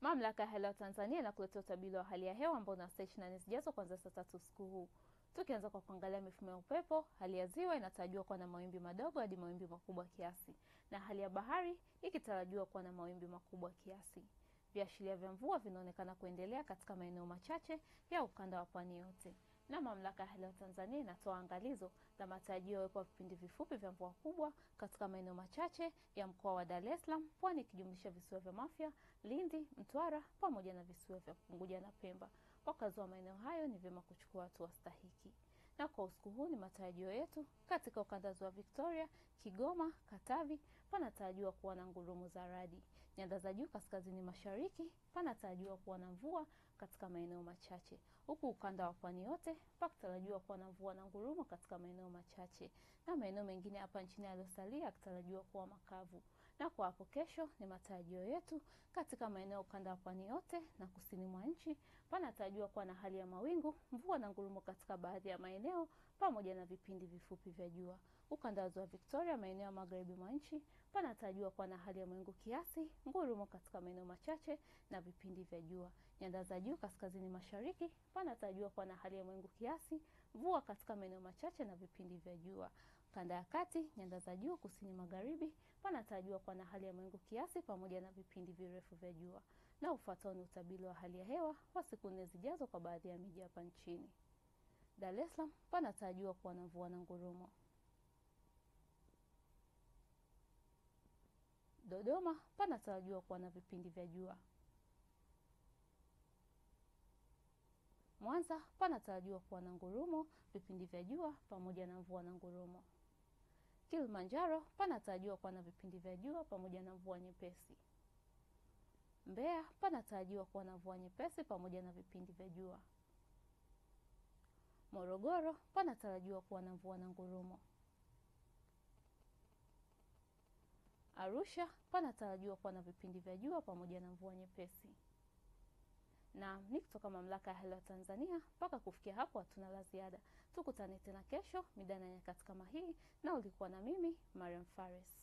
Mamlaka ya Hali ya Tanzania inakuletea utabiri wa hali ya hewa ambao una saa 24 zijazo kuanzia saa 3 usiku huu. Tukianza kwa kuangalia mifumo ya upepo, hali ya ziwa inatarajiwa kuwa na mawimbi madogo hadi mawimbi makubwa kiasi, na hali ya bahari ikitarajiwa kuwa na mawimbi makubwa kiasi. Viashiria vya mvua vinaonekana kuendelea katika maeneo machache ya ukanda wa pwani yote. Na Mamlaka ya Hali ya Tanzania inatoa angalizo la matarajio ya uwepo wa vipindi vifupi vya mvua kubwa katika maeneo machache ya mkoa wa Dar es Salaam, Pwani ikijumlisha visiwa vya Mafia, Lindi, Mtwara pamoja na visiwa vya Unguja na Pemba. Wakazi wa maeneo hayo ni vyema kuchukua hatua stahiki. Na kwa usiku huu ni matarajio yetu katika ukanda wa Victoria, Kigoma, Katavi panatarajiwa kuwa na ngurumo za radi. Nyanda za juu kaskazini mashariki panatarajiwa kuwa na mvua katika maeneo machache. Huku ukanda wa pwani yote pakitarajiwa kuwa na mvua na ngurumo katika maeneo machache. Na maeneo mengine hapa nchini yaliyosalia yakitarajiwa kuwa makavu. Na kwa hapo kesho ni matarajio yetu katika maeneo ukanda wa pwani yote na kusini mwa nchi panatarajiwa kuwa na hali ya mawingu, mvua na ngurumo katika baadhi ya maeneo pamoja na vipindi vifupi vya jua. Ukanda wa Victoria, maeneo ya magharibi mwa nchi panatarajiwa kuwa na hali ya mawingu kiasi, ngurumo katika maeneo machache na vipindi vya jua. Nyanda za juu kaskazini mashariki panatarajiwa kuwa na hali ya mawingu kiasi, mvua katika maeneo machache na vipindi vya jua. Kanda ya kati, nyanda za juu kusini magharibi panatarajiwa kuwa na hali ya mawingu kiasi pamoja na vipindi virefu vya jua. Na ufuatao ni utabiri wa hali ya hewa wa siku 4 zijazo kwa baadhi ya miji hapa nchini. Dar es Salaam panatarajiwa kuwa na mvua na ngurumo. Dodoma panatarajiwa kuwa na vipindi vya jua. Mwanza panatarajiwa kuwa na ngurumo, vipindi vya jua pamoja na mvua na ngurumo. Kilimanjaro panatarajiwa kuwa na vipindi vya jua pamoja na mvua nyepesi. Mbeya panatarajiwa kuwa na mvua nyepesi pamoja na vipindi vya jua. Morogoro panatarajiwa kuwa na mvua na ngurumo. Arusha panatarajiwa kuwa na vipindi vya jua pamoja na mvua nyepesi. Na ni kutoka Mamlaka ya Hali ya Tanzania. Mpaka kufikia hapo hatuna la ziada. Tukutane tena kesho midana ya nyakati kama hii, na ulikuwa na mimi Mariam Fares.